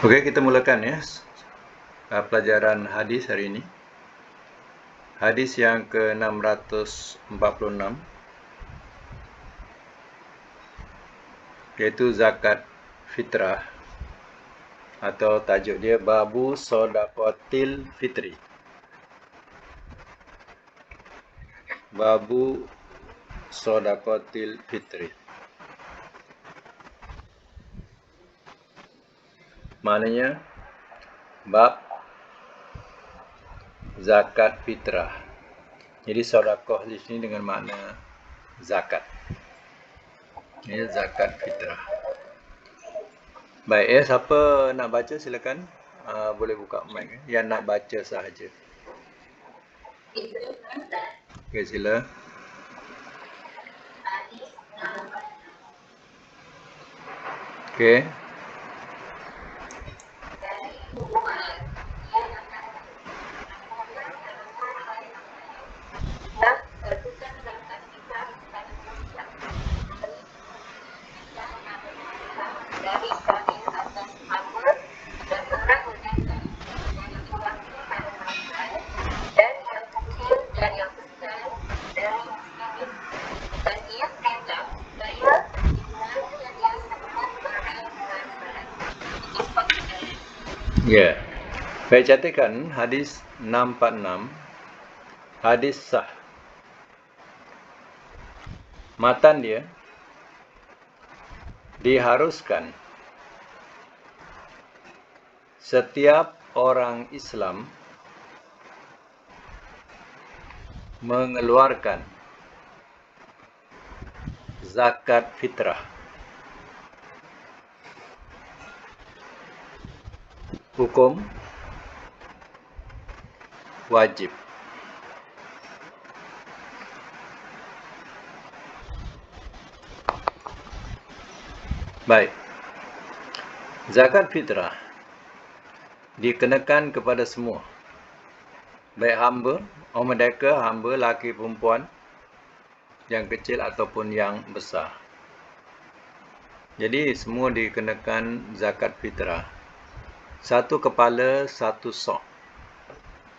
Oke, kita mulakan ya pelajaran hadis hari ini. Hadis yang ke-646 yaitu zakat fitrah, atau tajuk dia Babu Shadaqatil Fitri. Babu Shadaqatil Fitri. Maknanya bab zakat fitrah. Jadi sedekah di sini dengan makna zakat. Ini zakat fitrah. Baik ya, siapa nak baca silakan. Boleh buka mic ya. Yang nak baca sahaja. Okey, sila. Okey. Ya. Baik, catatkan hadis 646. Hadis sah. Matan dia diharuskan setiap orang Islam mengeluarkan zakat fitrah. Hukum wajib. Baik. Zakat fitrah dikenakan kepada semua. Baik hamba, orang merdeka, hamba, laki perempuan, yang kecil ataupun yang besar. Jadi semua dikenakan zakat fitrah. Satu kepala, satu sok.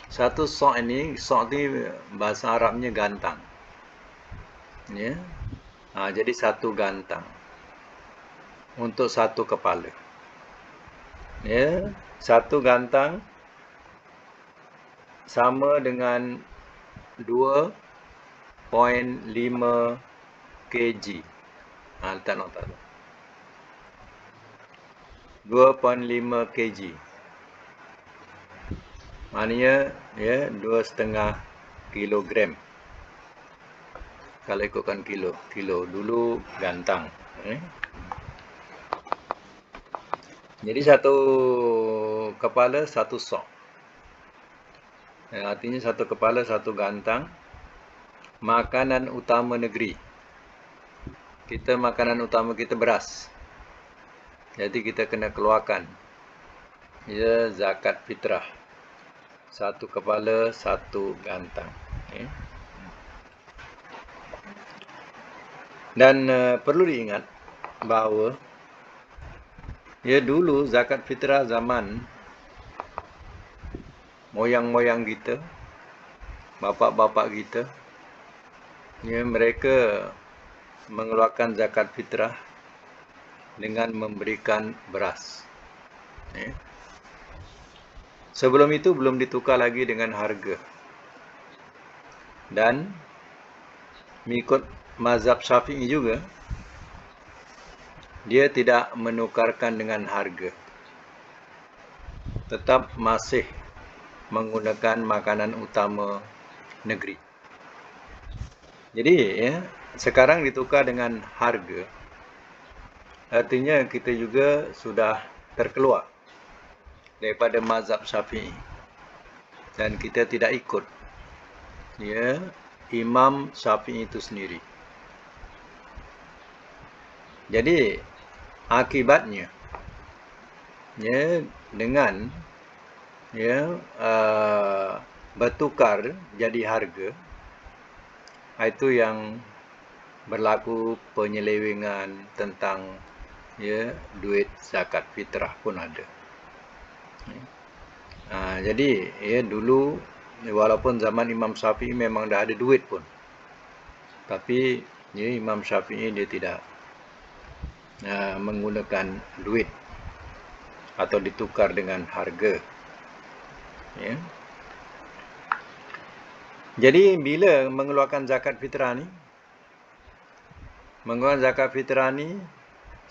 Satu sok ini, sok ni bahasa Arabnya gantang. Ya. Jadi satu gantang untuk satu kepala. Ya, satu gantang sama dengan 2.5 kg. Letak nota tu. 2.5 kg. Maknanya ya 2,5 kilogram. Kalau ikutkan kilo dulu gantang. Jadi satu kepala satu sok. Artinya satu kepala satu gantang. Makanan utama negeri. Makanan utama kita beras. Jadi kita kena keluarkan ya zakat fitrah. Satu kepala satu gantang. Dan perlu diingat bahawa ya dulu zakat fitrah zaman moyang-moyang kita, bapa-bapa kita, ya mereka mengeluarkan zakat fitrah dengan memberikan beras. Sebelum itu belum ditukar lagi dengan harga. Dan mengikut mazhab Syafi'i juga, dia tidak menukarkan dengan harga. Tetap masih menggunakan makanan utama negeri. Jadi ya, sekarang ditukar dengan harga. Artinya kita juga sudah terkeluar daripada mazhab Syafi'i. Dan kita tidak ikut ya Imam Syafi'i itu sendiri. Jadi akibatnya ya dengan ya bertukar jadi harga, itu yang berlaku penyelewengan tentang ya duit zakat fitrah pun ada. Jadi dulu walaupun zaman Imam Syafi'i memang dah ada duit pun, tapi Imam Syafi'i dia tidak menggunakan duit atau ditukar dengan harga. Jadi bila mengeluarkan zakat fitrah ni? Mengeluarkan zakat fitrah ni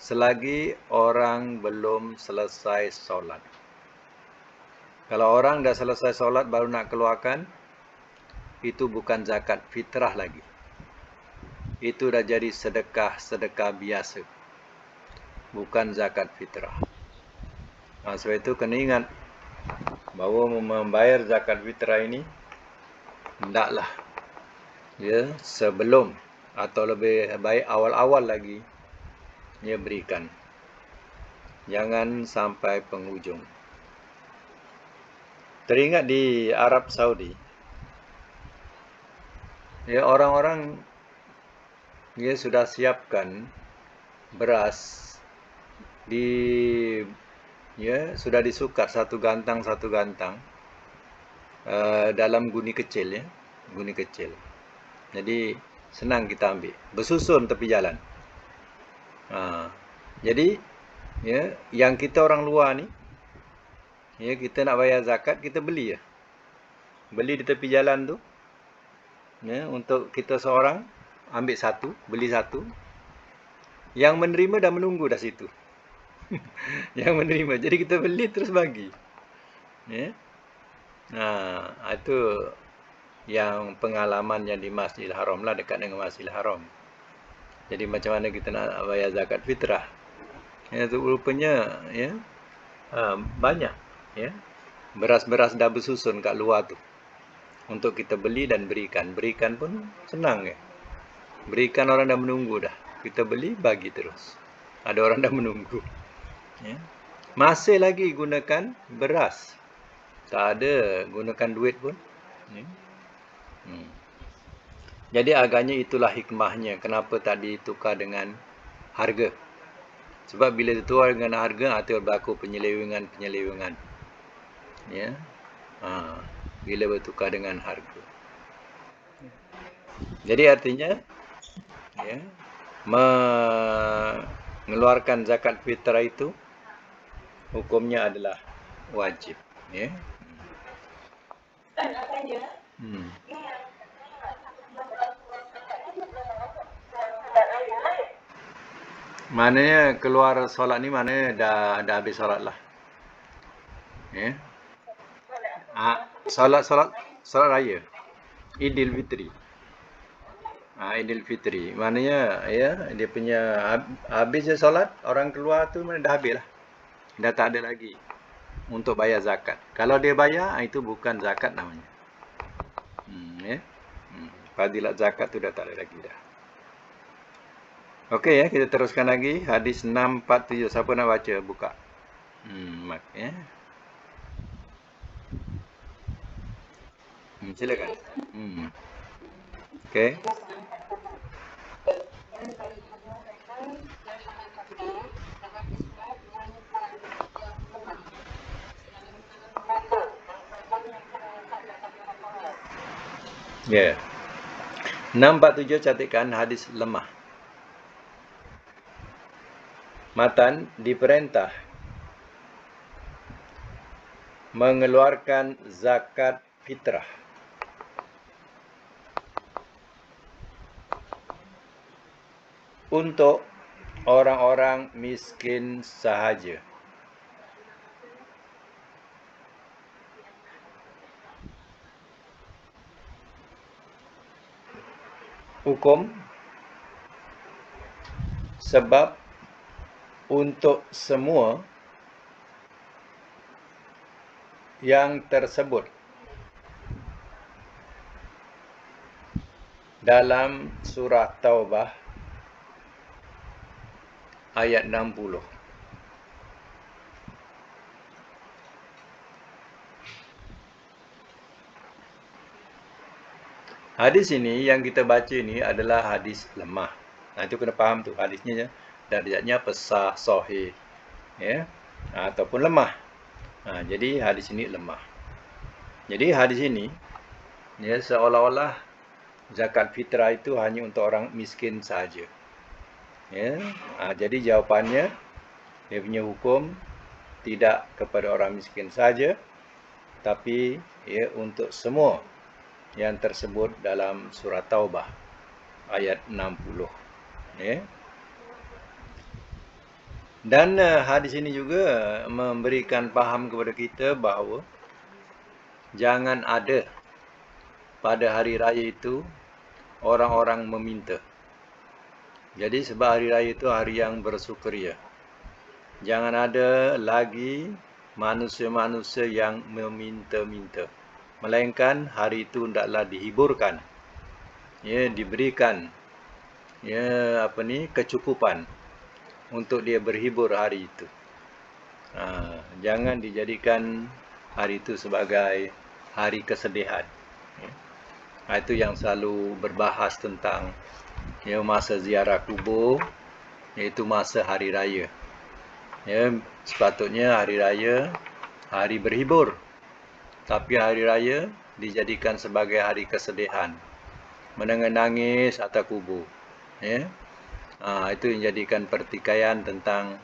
selagi orang belum selesai solat. Kalau orang dah selesai solat baru nak keluarkan, itu bukan zakat fitrah lagi. Itu dah jadi sedekah biasa. Bukan zakat fitrah. Sebab itu kena ingat bahawa membayar zakat fitrah ini hendaklah sebelum atau lebih baik awal-awal lagi berikan. Jangan sampai penghujung. Teringat di Arab Saudi, orang-orang sudah siapkan beras sudah disukar satu gantang dalam guni kecil, guni kecil. Jadi senang kita ambil, bersusun tepi jalan. Jadi yang kita orang luar ni, kita nak bayar zakat, kita beli beli di tepi jalan tu, untuk kita seorang ambil satu, beli satu. Yang menerima dah menunggu dah situ. Yang menerima, jadi kita beli terus bagi. Itu yang pengalaman yang di Masjidil Haram lah, dekat dengan Masjidil Haram. Jadi macam mana kita nak bayar zakat fitrah? Itu rupanya banyak beras-beras dah bersusun kat luar tu untuk kita beli dan berikan. Berikan pun senang berikan, orang dah menunggu dah. Kita beli, bagi terus. Ada orang dah menunggu. Masih lagi gunakan beras. Tak ada gunakan duit pun. Jadi agaknya itulah hikmahnya kenapa tak ditukar dengan harga. Sebab bila ditukar dengan harga, itu berlaku penyelewengan. Bila bertukar dengan harga. Jadi artinya mengeluarkan zakat fitrah itu hukumnya adalah wajib. Maknanya keluar solat ni maknanya dah habis solat lah. Solat raya, Idul Fitri. Idul Fitri. Maknanya dia punya habis je solat, orang keluar tu mana dah habis lah. Dah tak ada lagi untuk bayar zakat. Kalau dia bayar, itu bukan zakat namanya. Fadilat zakat tu dah tak ada lagi dah. Okey kita teruskan lagi hadis 647. Siapa nak baca? Buka. Silakan. Okey. Ya. 647 catatkan hadis lemah. Matan diperintah mengeluarkan zakat fitrah untuk orang-orang miskin sahaja. Hukum sebab untuk semua yang tersebut dalam surah Taubah ayat 60. Hadis ini yang kita baca ini adalah hadis lemah. Itu kena faham tu hadisnya darjatnya apa, sah, sahih, ataupun lemah. Jadi hadis ini lemah. Jadi hadis ini ya seolah-olah zakat fitrah itu hanya untuk orang miskin saja. Ya, jadi jawapannya dia punya hukum tidak kepada orang miskin saja, tapi ya untuk semua yang tersebut dalam surah Taubah ayat 60. Ya. Dan hadis ini juga memberikan paham kepada kita bahawa jangan ada pada hari raya itu orang-orang meminta. Jadi sebab hari raya itu hari yang bersukaria. Jangan ada lagi manusia-manusia yang meminta-minta. Melainkan hari itu hendaklah dihiburkan. Ya, diberikan kecukupan untuk dia berhibur hari itu. Jangan dijadikan hari itu sebagai hari kesedihan. Itu yang selalu berbahas tentang masa ziarah kubur, iaitu masa hari raya. Sepatutnya hari raya hari berhibur, tapi hari raya dijadikan sebagai hari kesedihan, menangis atas kubur. Itu yang jadikan pertikaian tentang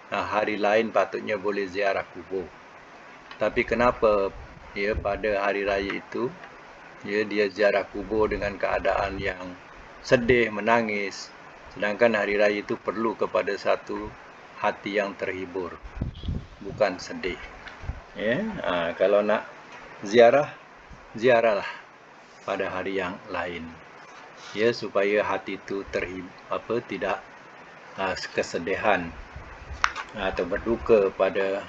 hari lain patutnya boleh ziarah kubur. Tapi kenapa pada hari raya itu dia ziarah kubur dengan keadaan yang sedih, menangis, sedangkan hari raya itu perlu kepada satu hati yang terhibur, bukan sedih. Kalau nak ziarah, ziarahlah pada hari yang lain, supaya hati itu tidak kesedihan atau berduka pada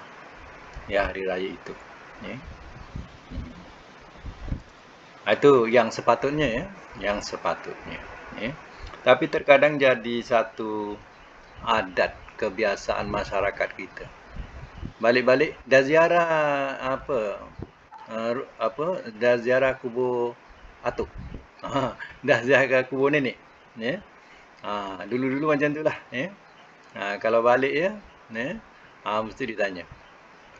hari raya itu. Itu yang sepatutnya, yang sepatutnya. Tapi terkadang jadi satu adat kebiasaan masyarakat kita. Balik-balik dah ziarah dah ziarah kubur atuk. Dah ziarah kubur nenek. Dulu-dulu macam itulah. Kalau balik mesti ditanya.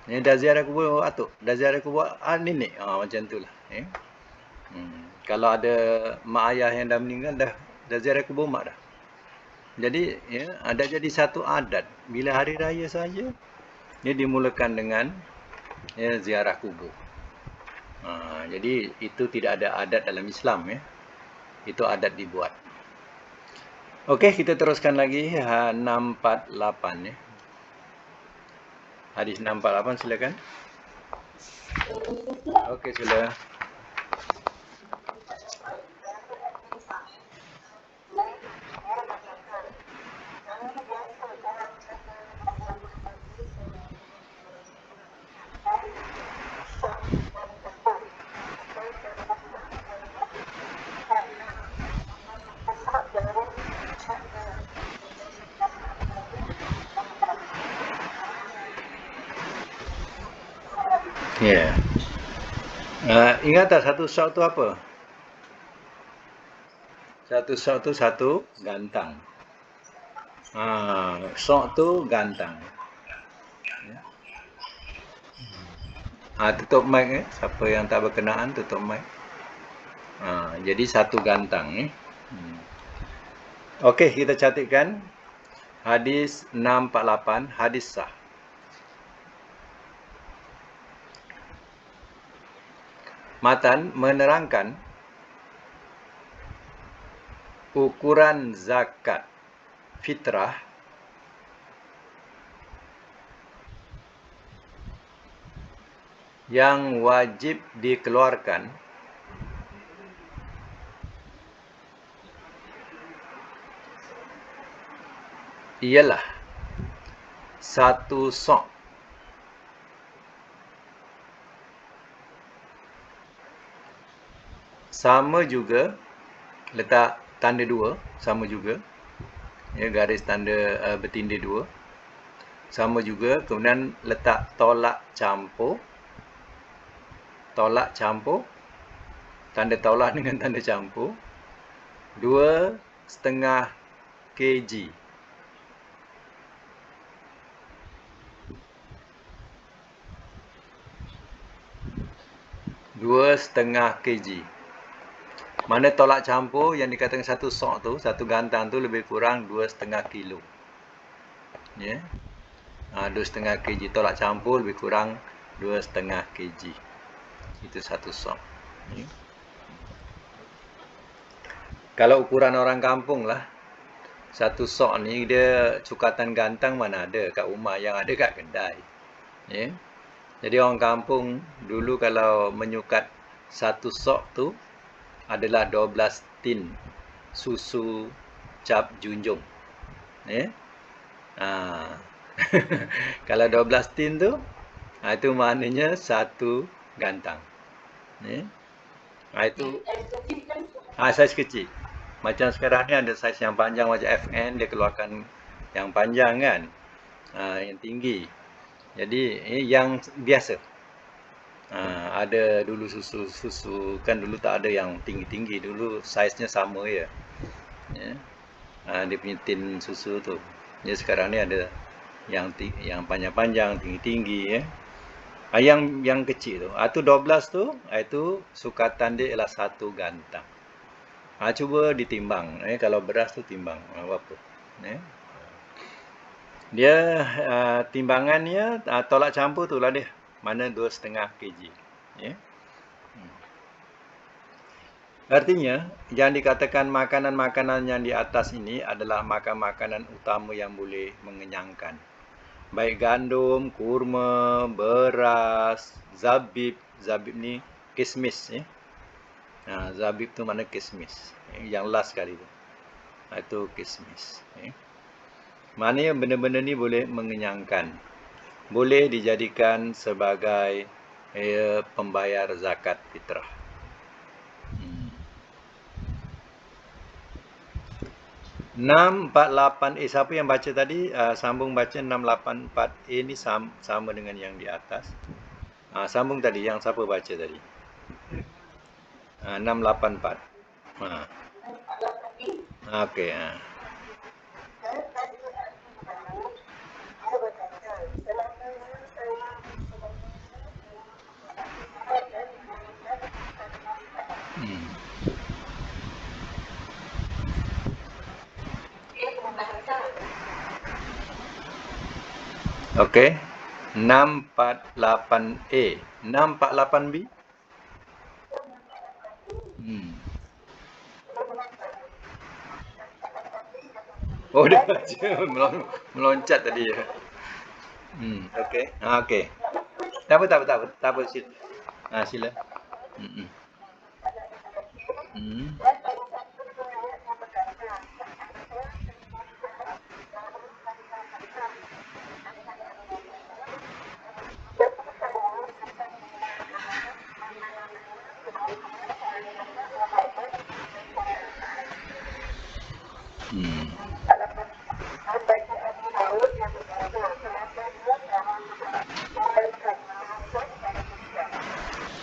Dah ziarah kubur atuk, dah ziarah kubur nenek. Macam itulah. Kalau ada mak ayah yang dah meninggal, dah ziarah kubur mak dah. Jadi ada jadi satu adat bila hari raya saja dimulakan dengan ziarah kubur. Jadi itu tidak ada adat dalam Islam. Itu adat dibuat. Okey, kita teruskan lagi 648 . Hadis 648, silakan. Okey, sila. Ingat tak satu sok tu apa? Satu sok tu satu gantang. Sok tu gantang. Tutup mic siapa yang tak berkenaan tutup mic. Jadi satu gantang. Okey, kita catatkan hadis 648, hadis sah. Matan menerangkan ukuran zakat fitrah yang wajib dikeluarkan ialah satu sok sama juga, letak tanda dua, sama juga, garis tanda bertindih dua, sama juga, kemudian letak tolak campur, tanda tolak dengan tanda campur, 2,5 kg. 2,5 kg. Mana tolak campur yang dikatakan satu sok tu, satu gantang tu lebih kurang 2,5 kilo. Ya. 2,5 kg tolak campur lebih kurang 2,5 kg. Itu satu sok. Ya. Kalau ukuran orang kampung lah, satu sok ni dia cukatan gantang mana ada kat rumah, yang ada kat kedai. Ya. Jadi orang kampung dulu kalau menyukat satu sok tu adalah 12 tin susu cap junjung. Ya. Kalau 12 tin tu, itu maknanya satu gantang. Ya. Itu saiz kecil. Macam sekarang ni ada saiz yang panjang macam FN, dia keluarkan yang panjang kan, yang tinggi. Jadi yang biasa. Ada dulu susu kan, dulu tak ada yang tinggi-tinggi, dulu saiznya sama je. Ya. Dia punya tin susu tu. Jadi sekarang ni ada yang panjang-panjang, tinggi-tinggi ya. Yang kecil tu. Itu 12 tu, itu sukatan dia ialah satu gantang. Cuba ditimbang. Kalau beras tu timbang berapa. Dia timbangannya tolak campur tu lah dia. Mana 2,5 kg. Ya. Artinya, yang dikatakan makanan-makanan yang di atas ini adalah makanan-makanan utama yang boleh mengenyangkan. Baik gandum, kurma, beras, zabib. Zabib ni kismis. Ya. Zabib tu mana kismis. Yang last kali tu. Itu kismis. Ya. Maknanya benda-benda ni boleh mengenyangkan. Boleh dijadikan sebagai pembayar zakat fitrah. 648A, siapa yang baca tadi? Sambung baca 684A ni sama dengan yang di atas. Sambung tadi, yang siapa baca tadi? 684. Okey. Okey. 648A. 648B? Oh, dia baca. Meloncat tadi. Okey. Okey. Tak apa. Sila. Sila.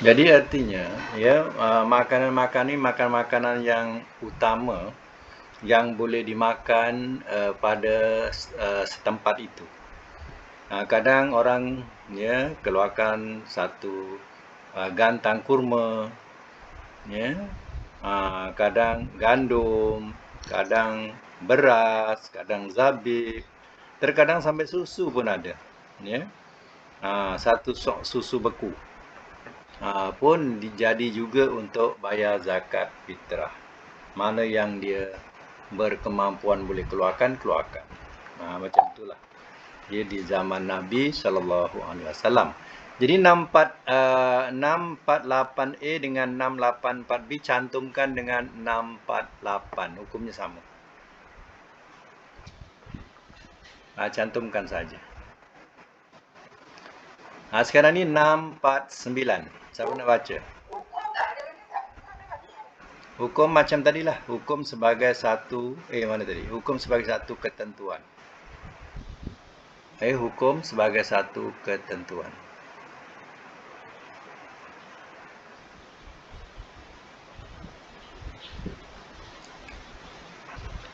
Jadi artinya ya, makanan-makanan ni makanan yang utama yang boleh dimakan pada setempat itu. Kadang orang ya keluarkan satu gantang kurma, ya. Kadang gandum, kadang beras, kadang zabib, terkadang sampai susu pun ada, ya. Satu sok susu beku pun jadi juga untuk bayar zakat fitrah. Mana yang dia berkemampuan boleh keluarkan. Macam itulah dia di zaman Nabi SAW. Jadi 648A dengan 684B cantumkan dengan 648. Hukumnya sama. Cantumkan saja. Sekarang ni 649. Siapa nak baca? Hukum macam tadilah. Hukum sebagai satu mana tadi? Hukum sebagai satu ketentuan. Hukum sebagai satu ketentuan.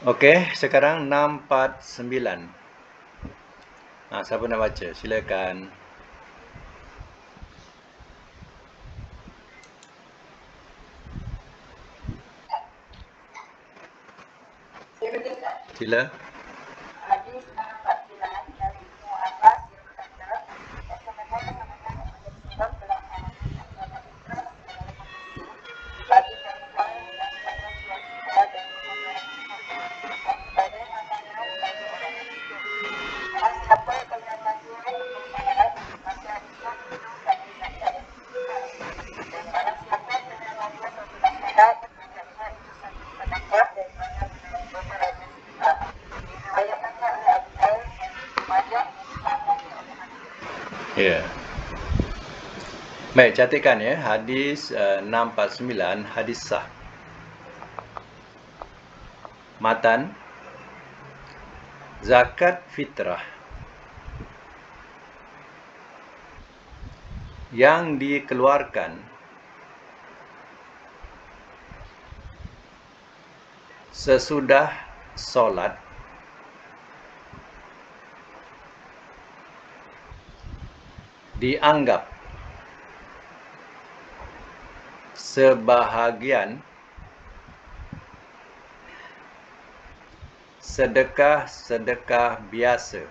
Okey, sekarang 649. Siapa nak baca? Silakan. Sila. Ya. Baik, catatkan ya. Hadis 649, hadis sah. Matan, zakat fitrah yang dikeluarkan sesudah solat dianggap sebahagian sedekah-sedekah biasa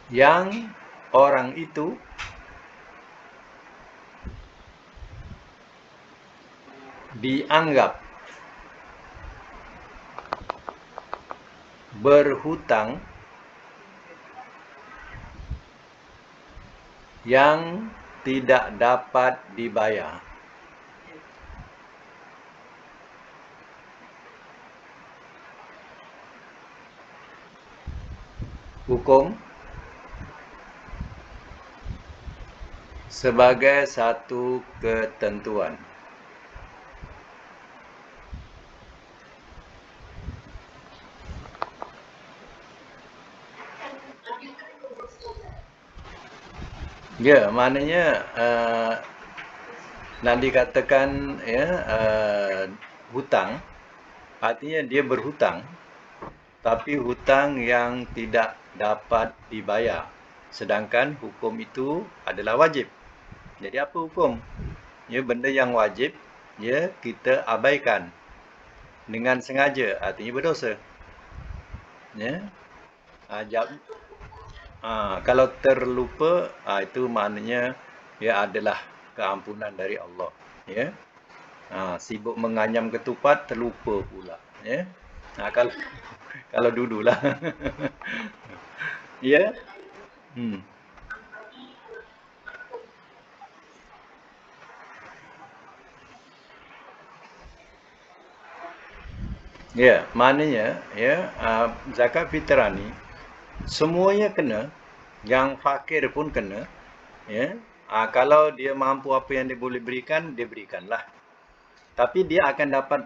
yang orang itu dianggap berhutang yang tidak dapat dibayar. Hukum sebagai satu ketentuan. Ya, maknanya nak dikatakan ya hutang, artinya dia berhutang, tapi hutang yang tidak dapat dibayar. Sedangkan hukum itu adalah wajib. Jadi apa hukum? Ya, benda yang wajib, ya kita abaikan dengan sengaja, artinya berdosa. Ya. Kalau terlupa, itu maknanya ia adalah keampunan dari Allah. Ya. Sibuk menganyam ketupat, terlupa pula. Ya. Kalau dululah. Ya. Ya, maknanya ya zakat fitrah ni semuanya kena, yang fakir pun kena. Ya. Kalau dia mampu apa yang dia boleh berikan, dia berikanlah. Tapi dia akan dapat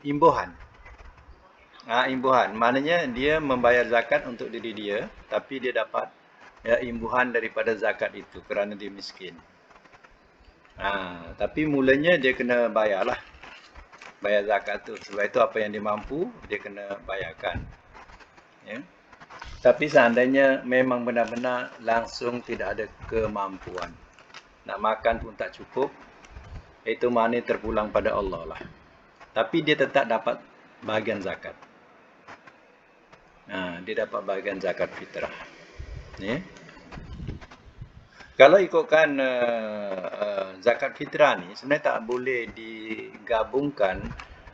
imbuhan. Imbuhan. Maknanya dia membayar zakat untuk diri dia, tapi dia dapat imbuhan daripada zakat itu kerana dia miskin. Tapi mulanya dia kena bayarlah. Bayar zakat tu. Sebab itu apa yang dia mampu, dia kena bayarkan. Ya. Tapi seandainya memang benar-benar langsung tidak ada kemampuan, nak makan pun tak cukup, itu maknanya terpulang pada Allah lah. Tapi dia tetap dapat bahagian zakat. Dia dapat bahagian zakat fitrah. Ya. Kalau ikutkan zakat fitrah ni sebenarnya tak boleh digabungkan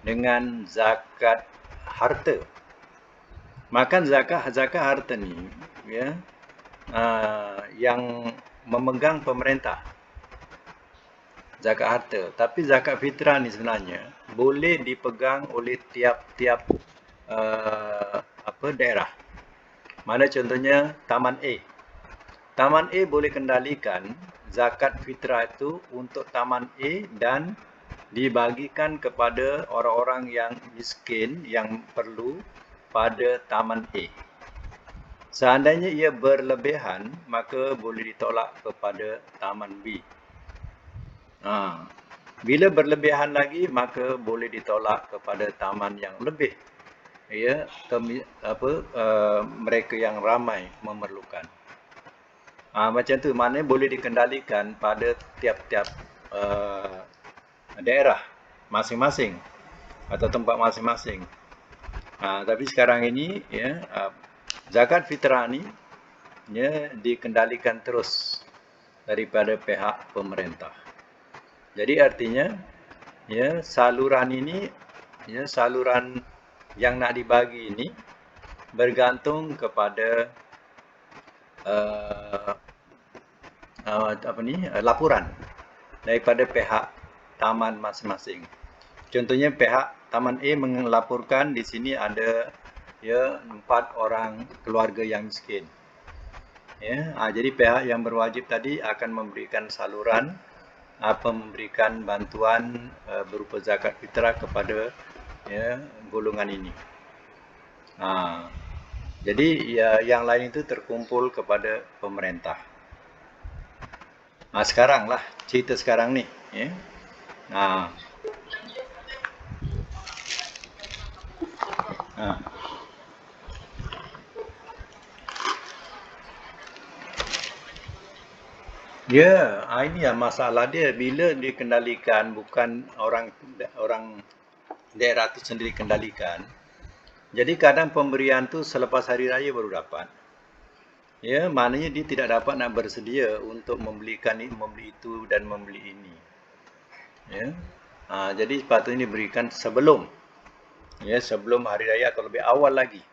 dengan zakat harta. Makan zakat harta ni ya yang memegang pemerintah. Zakat harta. Tapi zakat fitrah ni sebenarnya boleh dipegang oleh tiap-tiap daerah. Mana contohnya Taman A. Taman A boleh kendalikan zakat fitrah itu untuk Taman A dan dibagikan kepada orang-orang yang miskin yang perlu pada Taman A. Seandainya ia berlebihan, maka boleh ditolak kepada Taman B. Bila berlebihan lagi, maka boleh ditolak kepada taman yang lebih. Ya, mereka yang ramai memerlukan. Macam tu, maknanya boleh dikendalikan pada tiap-tiap daerah masing-masing atau tempat masing-masing. Tapi sekarang ini ya, zakat fitrah ni ya, dikendalikan terus daripada pihak pemerintah. Jadi artinya ya, saluran ini ya, saluran yang nak dibagi ini bergantung kepada laporan daripada pihak taman masing-masing. Contohnya pihak taman A melaporkan di sini ada ya 4 orang keluarga yang miskin. Ya, jadi pihak yang berwajib tadi akan memberikan saluran memberikan bantuan berupa zakat fitrah kepada ya, golongan ini. Jadi ya, yang lain itu terkumpul kepada pemerintah. Sekarang lah cerita sekarang ni. Ya. Ya, ini masalah dia bila dikendalikan bukan orang daerah tu sendiri kendalikan. Jadi kadang pemberian tu selepas hari raya baru dapat. Ya, maknanya dia tidak dapat nak bersedia untuk membeli itu dan membeli ini. Ya. Jadi sepatutnya diberikan sebelum hari raya atau lebih awal lagi.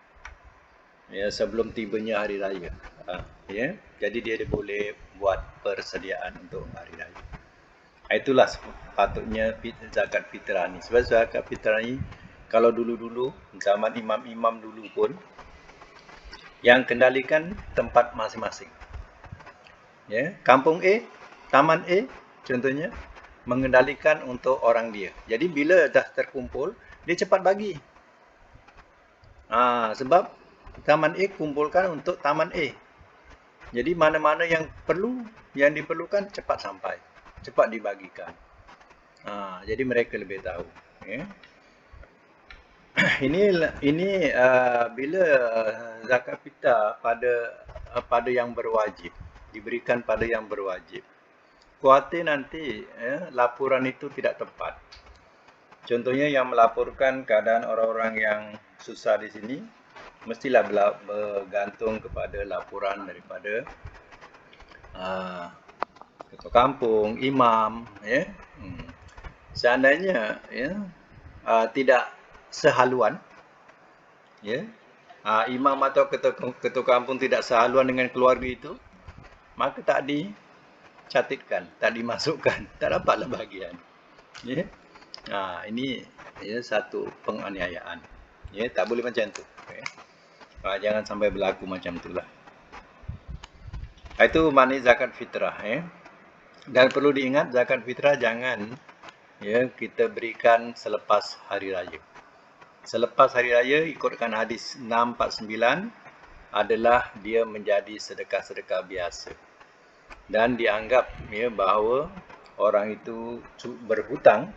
Ya, sebelum tibanya hari raya. Ya, jadi dia boleh buat persediaan untuk hari raya. Itulah sepatutnya zakat fitrah ni. Sebab zakat fitrah ni kalau dulu-dulu zaman imam-imam dulu pun yang kendalikan tempat masing-masing. Ya, kampung A, taman A contohnya mengendalikan untuk orang dia. Jadi bila dah terkumpul, dia cepat bagi. Sebab taman A kumpulkan untuk taman A. Jadi mana-mana yang diperlukan cepat sampai, cepat dibagikan. Jadi mereka lebih tahu. Ya. Ini bila zakat fitrah pada yang berwajib, diberikan pada yang berwajib. Khawatir nanti laporan itu tidak tepat. Contohnya yang melaporkan keadaan orang-orang yang susah di sini mestilah bergantung kepada laporan daripada ketua kampung, imam, ya. Seandainya tidak sehaluan, ya, imam atau ketua kampung tidak sehaluan dengan keluarga itu, maka tak dicatatkan, tak dimasukkan, tak dapatlah bahagian. Ya. Ini ya, satu penganiayaan. Ya, tak boleh macam tu. Okay. Jangan sampai berlaku macam itulah. Itu maknanya zakat fitrah. Ya. Dan perlu diingat zakat fitrah jangan ya, kita berikan selepas hari raya. Selepas hari raya ikutkan hadis 649 adalah dia menjadi sedekah-sedekah biasa. Dan dianggap ya, bahawa orang itu berhutang,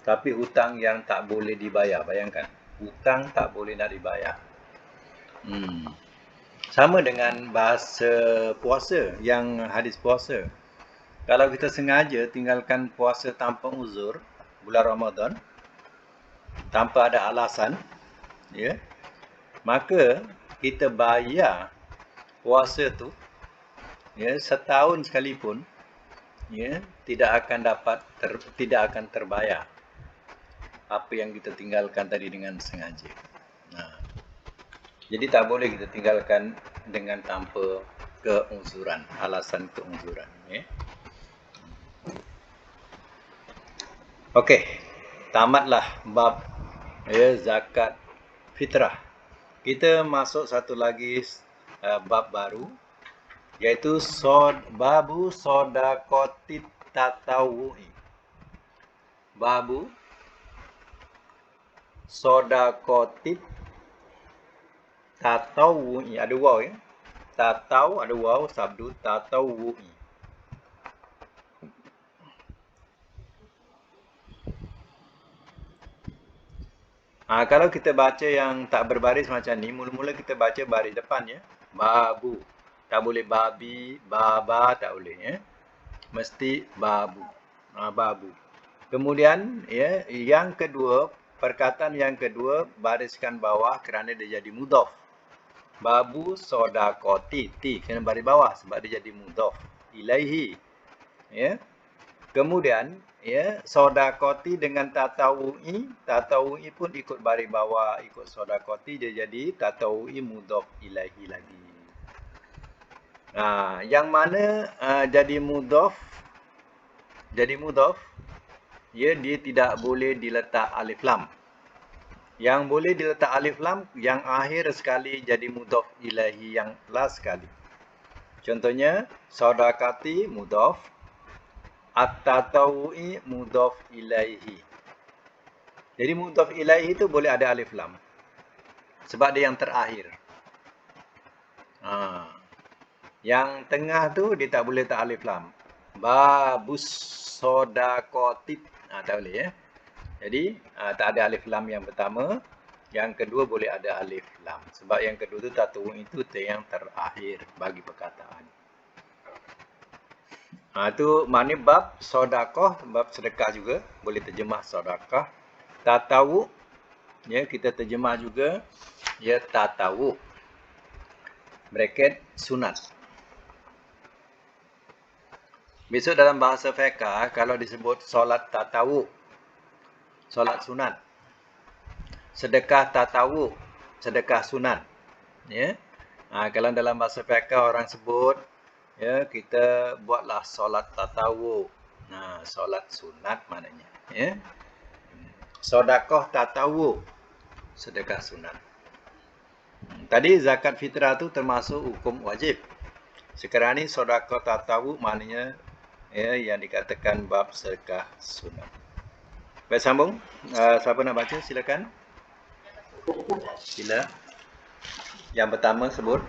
tapi hutang yang tak boleh dibayar. Bayangkan, hutang tak boleh nak dibayar. Sama dengan bahasa puasa, yang hadis puasa. Kalau kita sengaja tinggalkan puasa tanpa uzur bulan Ramadan, tanpa ada alasan, ya, maka kita bayar puasa tu ya, setahun sekalipun ya, tidak akan terbayar apa yang kita tinggalkan tadi dengan sengaja. Jadi tak boleh kita tinggalkan dengan tanpa keuzuran, alasan keuzuran. Ya. Okey, tamatlah bab ya, zakat fitrah. Kita masuk satu lagi bab baru, iaitu babu sodakotit tatawu'i. Babu sodakotit tatawu'i. Ada waw ya. Tataw ada waw, sabdu tatawu'i. Kalau kita baca yang tak berbaris macam ni, mula-mula kita baca baris depan ya. Babu. Tak boleh babi, baba, tak boleh. Ya. Mesti babu. Babu. Kemudian, ya, yang kedua, perkataan yang kedua, bariskan bawah kerana dia jadi mudhaf. Babu sodakoti. Ti kena baris bawah sebab dia jadi mudhaf ilaihi. Ya. Kemudian, ya, sodakoti dengan tatawu'i. Tatawu'i pun ikut baris bawah, ikut sodakoti, dia jadi tatawu'i mudhaf ilaihi lagi. Yang mana jadi mudhaf, ya, dia tidak boleh diletak alif lam. Yang boleh diletak alif lam yang akhir sekali jadi mudhaf ilahi yang last sekali. Contohnya sodakati mudhaf, at-tatawu'i mudhaf ilaihi. Jadi mudhaf ilaihi itu boleh ada alif lam sebab dia yang terakhir. Yang tengah tu dia tak boleh tak alif lam. Babus sodakotit. Tak boleh, ya. Jadi, tak ada alif lam yang pertama. Yang kedua boleh ada alif lam. Sebab yang kedua tu tatawu'i itu yang terakhir bagi perkataan. Itu maknanya bab sodakoh, bab sedekah juga. Boleh terjemah sodakoh. Tatawu, ya, kita terjemah juga. Ya, tatawu. Bracket sunat. Besok dalam bahasa fiqh, kalau disebut solat tatawu, solat sunat. Sedekah tatawu, sedekah sunat. Ya. Kalau dalam bahasa fiqh orang sebut, ya, kita buatlah solat tatawu. Solat sunat maknanya. Ya. Sedekah tatawu, sedekah sunat. Tadi zakat fitrah tu termasuk hukum wajib. Sekarang ni sedekah tatawu maknanya, ya, yang dikatakan bab sedekah sunat. Baik, sambung. Siapa nak baca? Silakan. Sila. Yang pertama sebut.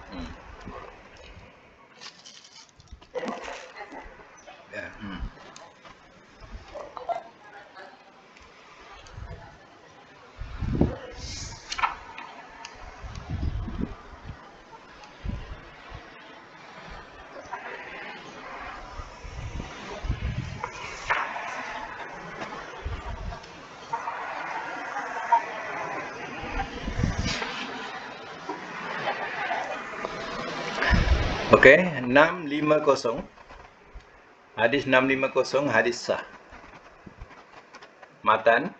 Okey, 650. Hadis 650, hadis sah. Matan,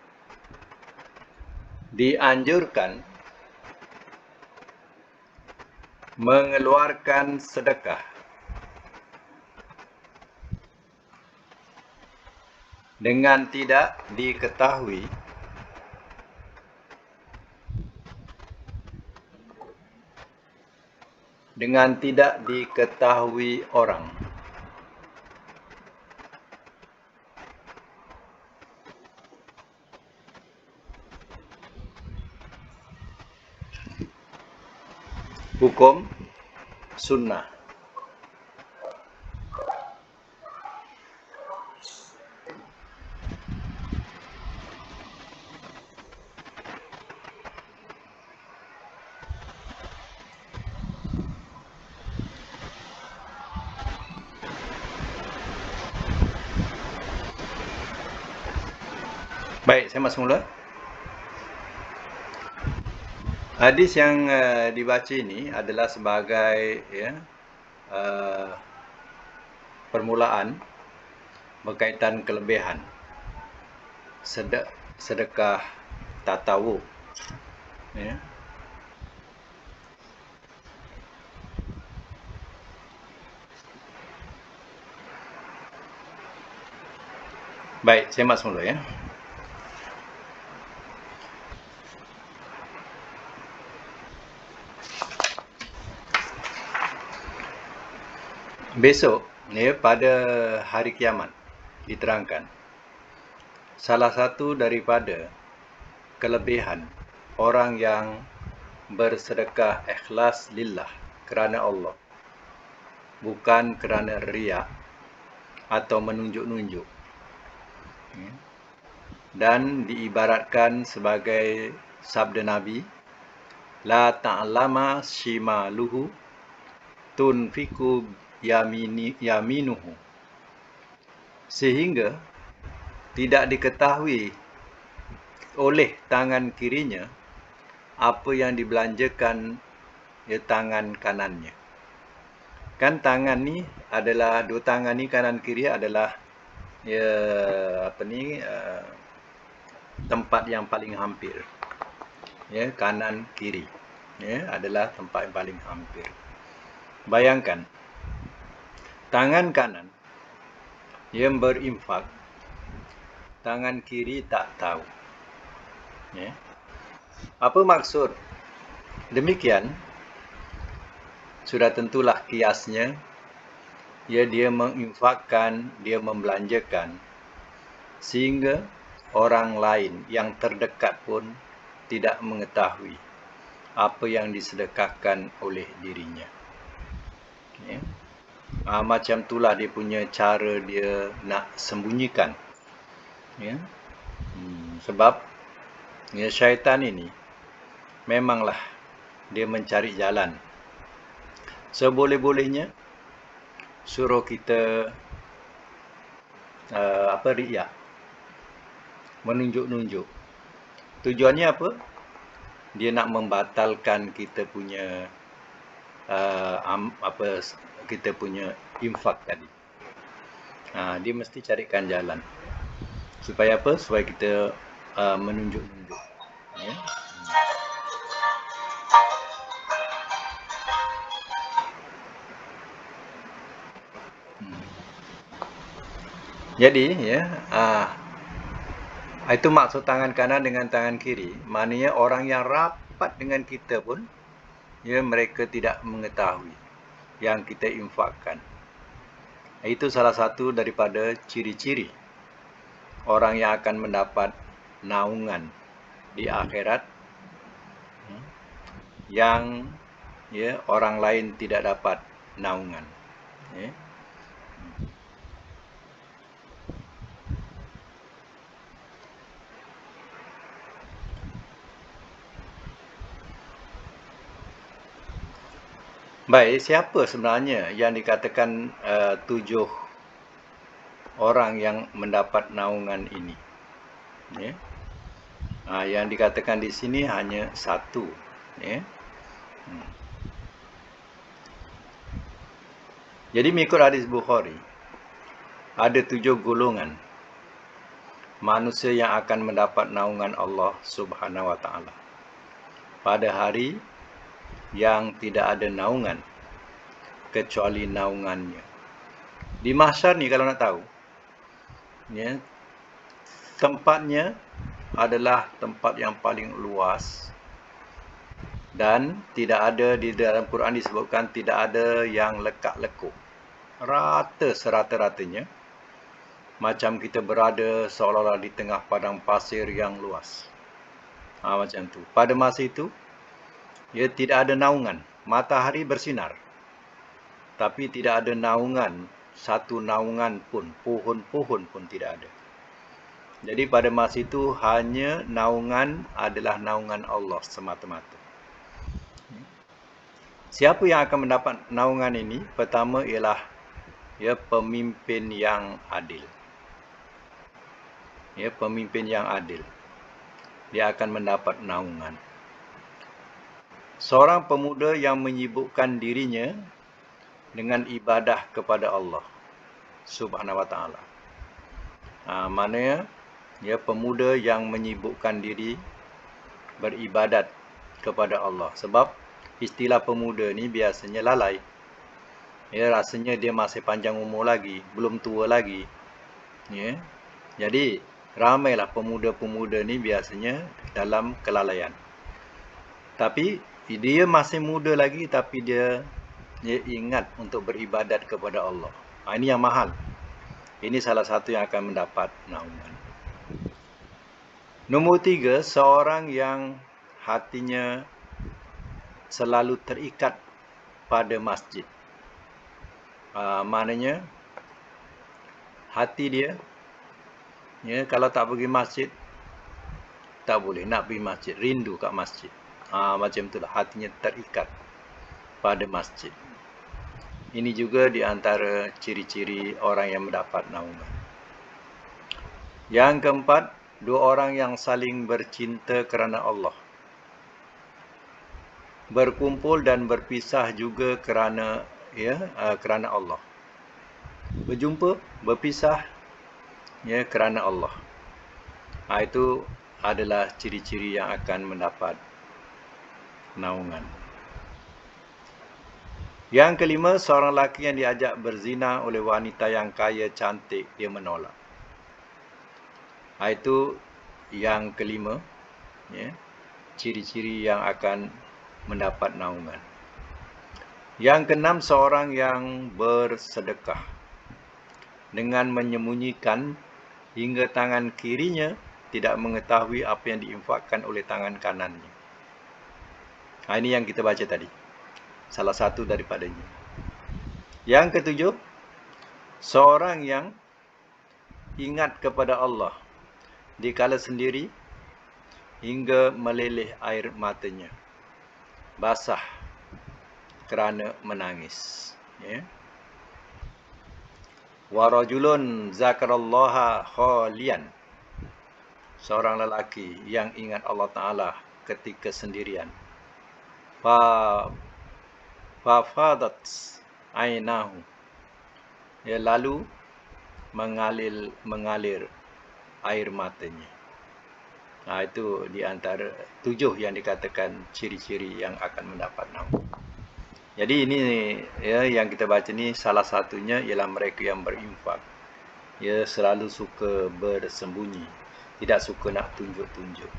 dianjurkan mengeluarkan sedekah dengan tidak diketahui orang. Hukum sunnah. Baik, saya masuk mula. Hadis yang dibaca ini adalah sebagai, ya, permulaan berkaitan kelebihan sedekah tatawu. Ya. Baik, saya masuk mula, ya. Besok, ya, pada hari kiamat, diterangkan salah satu daripada kelebihan orang yang bersedekah ikhlas lillah, kerana Allah, bukan kerana riya atau menunjuk-nunjuk, dan diibaratkan sebagai sabda Nabi, la ta'lama shimaluhu tunfiku yaminuhu, sehingga tidak diketahui oleh tangan kirinya apa yang dibelanjakan tangan kanannya. Kan tangan ni adalah, dua tangan ni kanan kiri adalah tempat yang paling hampir. Kanan kiri adalah tempat yang paling hampir. Bayangkan, tangan kanan yang berinfak, tangan kiri tak tahu. Apa maksud? Demikian, sudah tentulah kiasnya, dia menginfakkan, dia membelanjakan, sehingga orang lain yang terdekat pun tidak mengetahui apa yang disedekahkan oleh dirinya. Macam itulah dia punya cara dia nak sembunyikan. Sebab syaitan ini memanglah dia mencari jalan seboleh-bolehnya suruh kita riak, menunjuk-nunjuk. Tujuannya apa? Dia nak membatalkan kita punya kita punya infak tadi. Dia mesti carikan jalan supaya apa? Supaya kita menunjuk-nunjuk. Jadi itu maksud tangan kanan dengan tangan kiri. Maknanya orang yang rapat dengan kita pun mereka tidak mengetahui yang kita infakkan. Itu salah satu daripada ciri-ciri orang yang akan mendapat naungan di akhirat, yang orang lain tidak dapat naungan. Baik, siapa sebenarnya yang dikatakan 7 orang yang mendapat naungan ini? Yang dikatakan di sini hanya 1. Jadi mengikut hadis Bukhari, ada 7 golongan manusia yang akan mendapat naungan Allah Subhanahu wa taala pada hari yang tidak ada naungan kecuali naungannya. Di mahsyar ni kalau nak tahu, tempatnya adalah tempat yang paling luas, dan tidak ada, di dalam Quran disebutkan tidak ada yang lekak-lekuk, rata serata-ratanya, macam kita berada seolah-olah di tengah padang pasir yang luas. Macam tu. Pada masa itu tidak ada naungan. Matahari bersinar, tapi tidak ada naungan, satu naungan pun, pohon-pohon pun tidak ada. Jadi pada masa itu hanya naungan adalah naungan Allah semata-mata. Siapa yang akan mendapat naungan ini? Pertama ialah pemimpin yang adil. Pemimpin yang adil, dia akan mendapat naungan. Seorang pemuda yang menyibukkan dirinya dengan ibadah kepada Allah Subhanahu wa taala. Maknanya pemuda yang menyibukkan diri beribadat kepada Allah. Sebab istilah pemuda ni biasanya lalai. Rasanya dia masih panjang umur lagi, belum tua lagi. Jadi ramailah pemuda-pemuda ni biasanya dalam kelalaian. Tapi dia masih muda lagi, tapi dia ingat untuk beribadat kepada Allah. Ini yang mahal. Ini salah satu yang akan mendapat naungan. Nombor 3, seorang yang hatinya selalu terikat pada masjid. Maknanya hati dia, kalau tak pergi masjid, tak boleh nak pergi masjid, rindu kat masjid. Macam itulah, hatinya terikat pada masjid. Ini juga di antara ciri-ciri orang yang mendapat naungan. Yang keempat, dua orang yang saling bercinta kerana Allah. Berkumpul dan berpisah juga kerana Allah. Berjumpa, berpisah kerana Allah. Itu adalah ciri-ciri yang akan mendapat naungan. Yang kelima, seorang lelaki yang diajak berzina oleh wanita yang kaya cantik, dia menolak. Itu yang kelima, ciri-ciri yang akan mendapat naungan. Yang keenam, seorang yang bersedekah dengan menyembunyikan hingga tangan kirinya tidak mengetahui apa yang diinfakkan oleh tangan kanannya. Ini yang kita baca tadi. Salah satu daripadanya. Yang ketujuh, seorang yang ingat kepada Allah dikala sendiri hingga meleleh air matanya, basah kerana menangis. Wa rajulun zakarallaha khalian, seorang lelaki yang ingat Allah Ta'ala ketika sendirian. Fafadat ainahu, lalu mengalir air matanya. Itu di antara 7 yang dikatakan ciri-ciri yang akan mendapat naungan. Jadi ini yang kita baca ni salah satunya ialah mereka yang berinfak. Selalu suka bersembunyi, tidak suka nak tunjuk-tunjuk.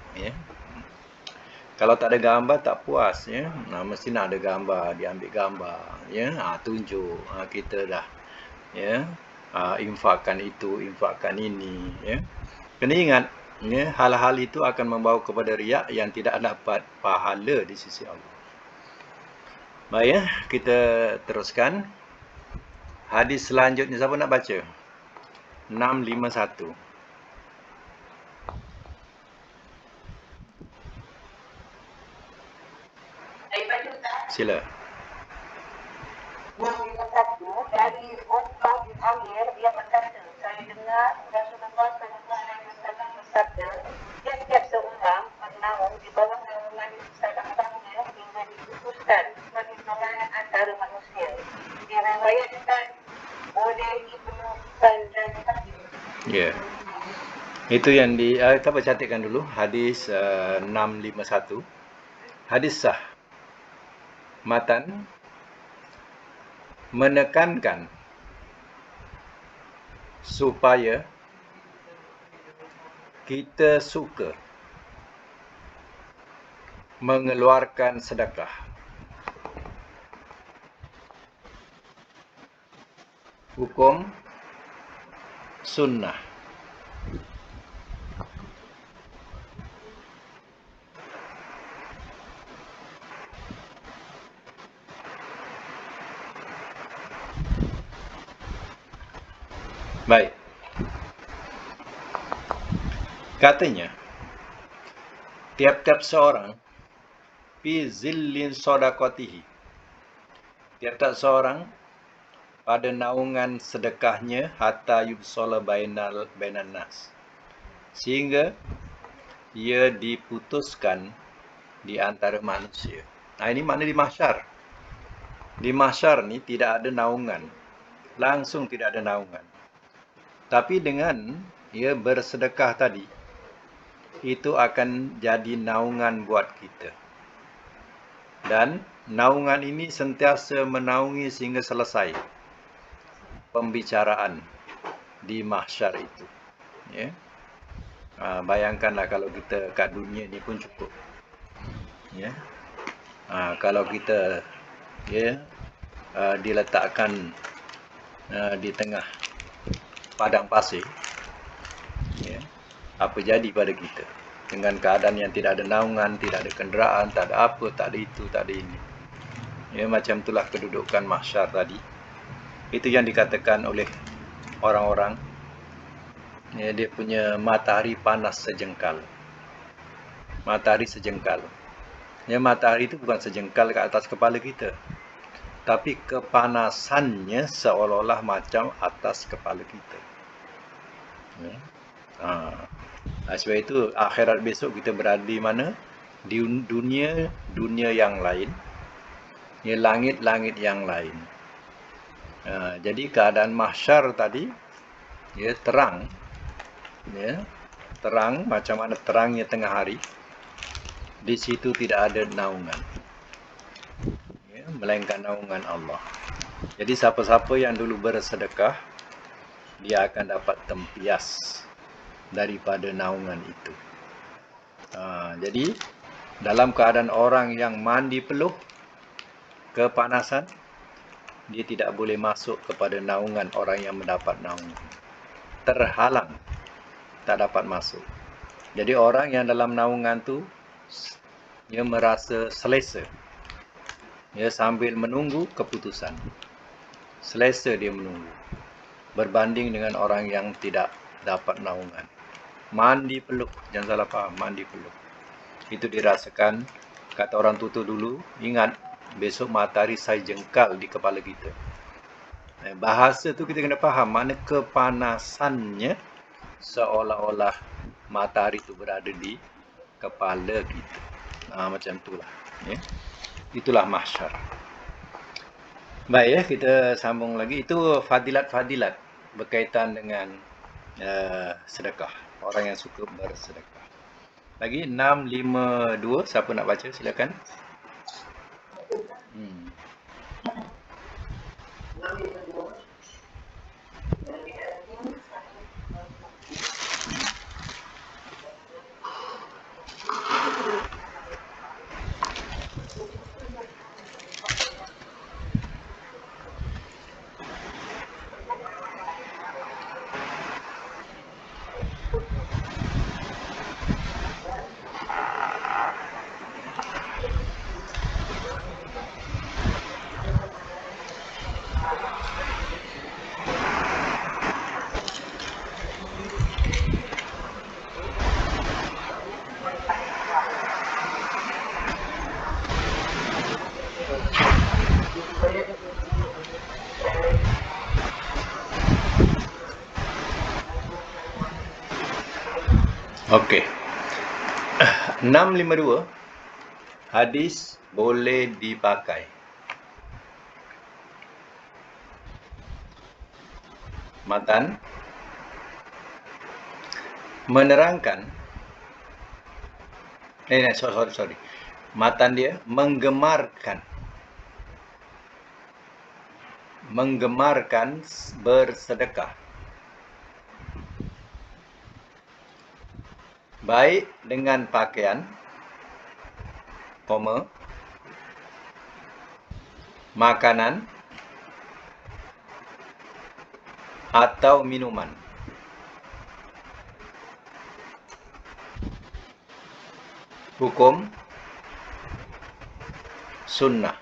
Kalau tak ada gambar tak puas. Mesti nak ada gambar, diambil gambar. Tunjuk kita dah infakkan itu, infakkan ini. Kena ingat, hal-hal itu akan membawa kepada riak yang tidak dapat pahala di sisi Allah. Baik, kita teruskan. Hadis selanjutnya, siapa nak baca? 651. Sila. 651 dari Uqbah bin Amir, dia berkata, saya dengar Rasulullah SAW bersabda, tiap-tiap seorang bernaung di bawah naungan sedekahnya hingga diputuskan sebagai golongan antara manusia. Diriwayatkan oleh Ibnu Hibban dan Hakim. Itu yang kita cantikkan dulu. Hadis 651. Hadis sah. Matan menekankan supaya kita suka mengeluarkan sedekah. Hukum sunnah. Baik. Katanya, tiap-tiap seorang fi zillin sadaqatihi, tiap-tiap seorang pada naungan sedekahnya hatta yubsala bainan nas, sehingga ia diputuskan di antara manusia. Ini makna di mahsyar. Di mahsyar ni tidak ada naungan. Langsung tidak ada naungan. Tapi dengan bersedekah tadi, itu akan jadi naungan buat kita. Dan naungan ini sentiasa menaungi sehingga selesai pembicaraan di mahsyar itu. Bayangkanlah kalau kita kat dunia ni pun cukup. Kalau kita diletakkan di tengah padang pasir, apa jadi pada kita dengan keadaan yang tidak ada naungan, tidak ada kenderaan, tak ada apa, tak ada itu, tak ada ini. Macam itulah kedudukan mahsyar tadi. Itu yang dikatakan oleh orang-orang, dia punya matahari panas sejengkal. Matahari sejengkal. Matahari itu bukan sejengkal ke atas kepala kita. tapi kepanasannya seolah-olah macam atas kepala kita. Ya. Sebab itu akhirat besok kita berada di mana? Di dunia yang lain, ya, langit-langit yang lain. Jadi keadaan mahsyar tadi, ya, terang, ya, terang macam mana terangnya tengah hari. Di situ tidak ada naungan, ya, melainkan naungan Allah. Jadi siapa-siapa yang dulu bersedekah, dia akan dapat tempias daripada naungan itu. Jadi dalam keadaan orang yang mandi peluh kepanasan, dia tidak boleh masuk kepada naungan orang yang mendapat naungan. Terhalang, tak dapat masuk. Jadi orang yang dalam naungan tu, dia merasa selesa. Dia sambil menunggu keputusan. Selesa dia menunggu. Berbanding dengan orang yang tidak dapat naungan. Mandi peluk, jangan salah faham, mandi peluk. Itu dirasakan, kata orang tutur dulu, ingat, besok matahari saya jengkal di kepala kita. Bahasa tu kita kena faham, mana kepanasannya seolah-olah matahari tu berada di kepala kita. Macam itulah. Ya. Itulah mahsyar. Baik, ya, kita sambung lagi. Itu fadilat-fadilat berkaitan dengan sedekah. Orang yang suka bersedekah. Lagi 652, siapa nak baca silakan. Okey. 652. Hadis boleh dipakai. Matan menerangkan sorry. Matan dia menggemarkan bersedekah, baik dengan pakaian, makanan atau minuman. Hukum sunnah.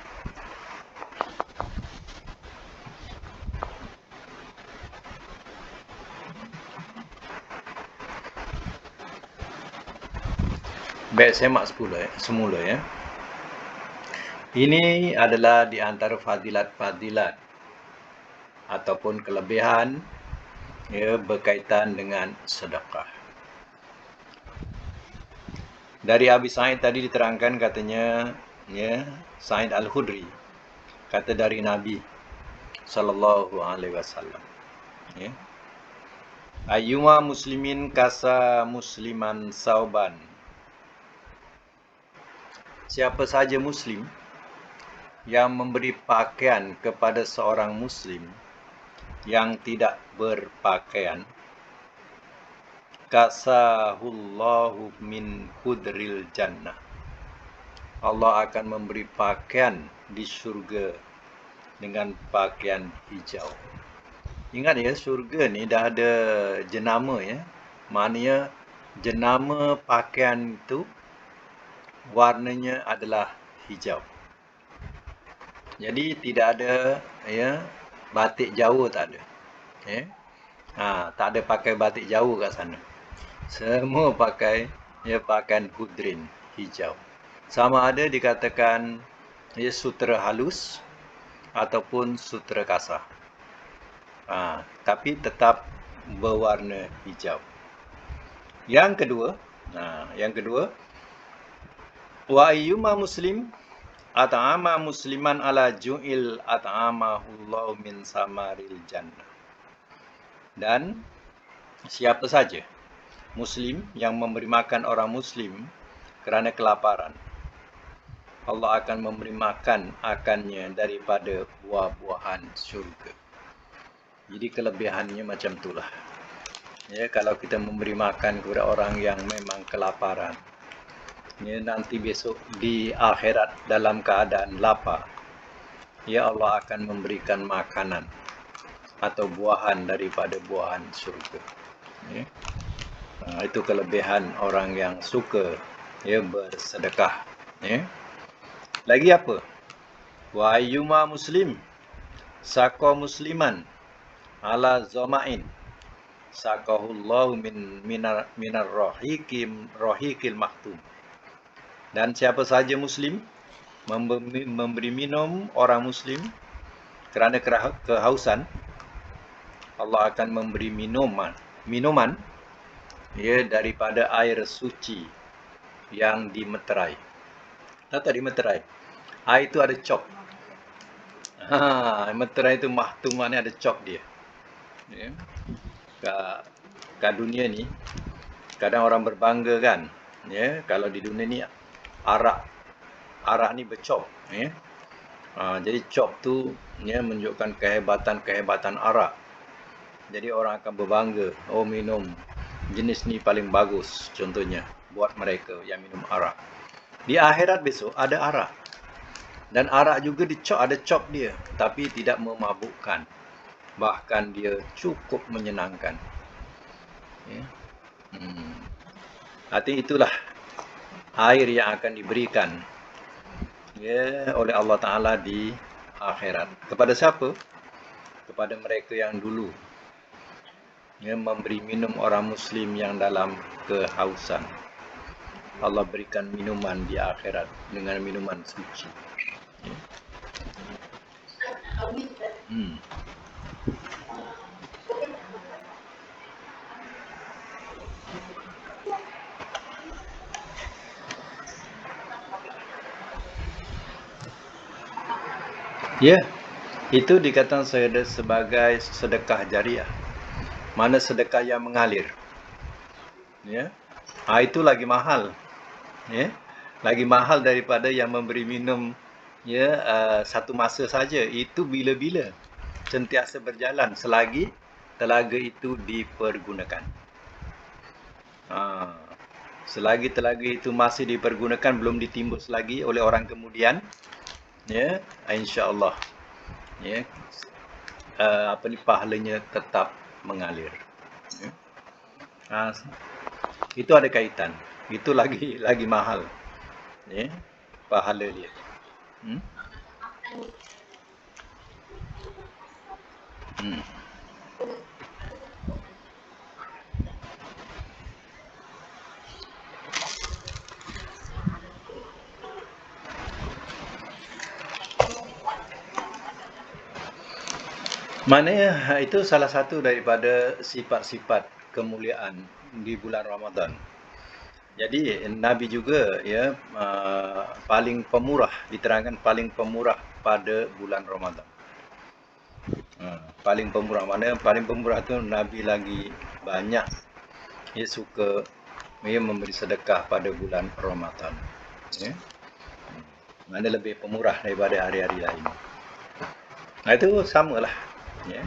Baik, saya mak semula ya. Ini adalah di antara fadilat-fadilat ataupun kelebihan, ya, berkaitan dengan sedekah. Dari Abi Sa'id tadi diterangkan katanya, ya, Sa'id Al-Khudri kata dari Nabi sallallahu alaihi wasallam, ya. Ayyuma muslimin kasa musliman sauban. Siapa saja muslim yang memberi pakaian kepada seorang muslim yang tidak berpakaian, kasahullahu min khudril jannah. Allah akan memberi pakaian di syurga dengan pakaian hijau. Ingat ya, syurga ni dah ada jenama ya. Maknanya jenama pakaian itu warnanya adalah hijau. Jadi tidak ada, ya, batik Jawa tak ada. Ya. Tak ada pakai batik Jawa kat sana. Semua pakai, ya, pakaian hudrin hijau. Sama ada dikatakan, ya, sutera halus ataupun sutera kasar. Tapi tetap berwarna hijau. Yang kedua, wa ayyuma muslim at'ama musliman ala ju'il at'amahullahu min samaril jannah. Dan siapa saja muslim yang memberi makan orang muslim kerana kelaparan, Allah akan memberi makan akannya daripada buah-buahan syurga. Jadi kelebihannya macam itulah. Ya, kalau kita memberi makan kepada orang yang memang kelaparan, ya, nanti besok di akhirat dalam keadaan lapar, ya Allah akan memberikan makanan atau buahan daripada buahan syurga. Ya. Itu kelebihan orang yang suka, ya, bersedekah. Ya. Lagi apa? Wa ayyuma muslim saqa musliman ala zama'in saqahullahu minar rohikil maktum. Dan siapa saja muslim memberi minum orang muslim kerana kehausan, Allah akan memberi minuman ya, daripada air suci yang dimeterai. Tak dimeterai. Air itu ada cop. Meterai itu mahtum, maknanya ada cop dia. Ya. Kat dunia ni kadang orang berbangga kan, ya, kalau di dunia ni arak ni bercop, ya. Jadi cop tu, ya, menunjukkan kehebatan arak. Jadi orang akan berbangga, oh minum jenis ni paling bagus, contohnya buat mereka yang minum arak. Di akhirat besok ada arak, dan arak juga ada cop dia, tapi tidak memabukkan, bahkan dia cukup menyenangkan. Ya. Artinya itulah air yang akan diberikan, ya, oleh Allah Ta'ala di akhirat. Kepada siapa? Kepada mereka yang dulu, ya, memberi minum orang muslim yang dalam kehausan. Allah berikan minuman di akhirat dengan minuman suci. Ya. Ya, itu dikatakan sebagai sedekah jariah. Mana sedekah yang mengalir. Ya. Itu lagi mahal. Ya. Lagi mahal daripada yang memberi minum, ya, satu masa saja. Itu bila-bila sentiasa berjalan selagi telaga itu dipergunakan. Selagi telaga itu masih dipergunakan, belum ditimbus lagi oleh orang kemudian, ya, insya-Allah, ya, pahalanya tetap mengalir. Ya. Itu ada kaitan. Itu lagi mahal, ya, pahala dia. Maknanya itu salah satu daripada sifat-sifat kemuliaan di bulan Ramadan. Jadi Nabi juga, ya, paling pemurah, diterangkan paling pemurah pada bulan Ramadan. Paling pemurah, maknanya paling pemurah tu Nabi lagi banyak, dia suka, dia memberi sedekah pada bulan Ramadan. Ya. Mana lebih pemurah daripada hari-hari lain. Itu samalah. Ya.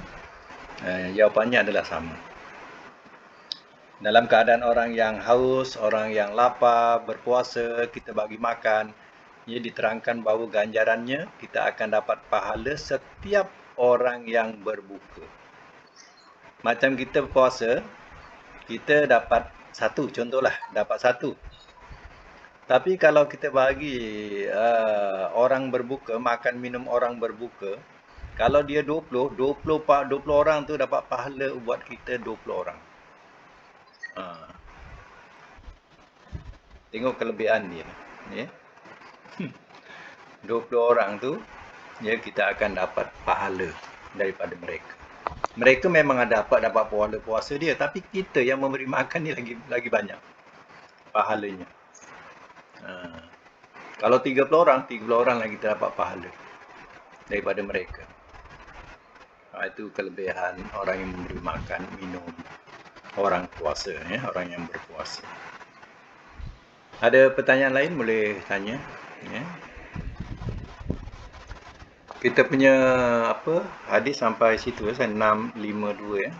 Jawapannya adalah sama. Dalam keadaan orang yang haus, orang yang lapar, berpuasa, kita bagi makan, ia diterangkan bahawa ganjarannya kita akan dapat pahala setiap orang yang berbuka. Macam kita puasa, kita dapat satu, contohlah, dapat satu. Tapi kalau kita bagi orang berbuka, makan minum orang berbuka, kalau dia 20 orang tu dapat pahala buat kita 20 orang. Tengok kelebihan dia. Ya. 20 orang tu ya, kita akan dapat pahala daripada mereka. Mereka memang ada dapat pahala puasa dia, tapi kita yang memberi makan ni lagi banyak pahalanya. Kalau 30 orang lagi kita dapat pahala daripada mereka. Itu kelebihan orang yang memberi makan, minum orang puasa, ya, orang yang berpuasa. Ada pertanyaan lain boleh tanya, ya. Kita punya hadis sampai situ, 652 ya.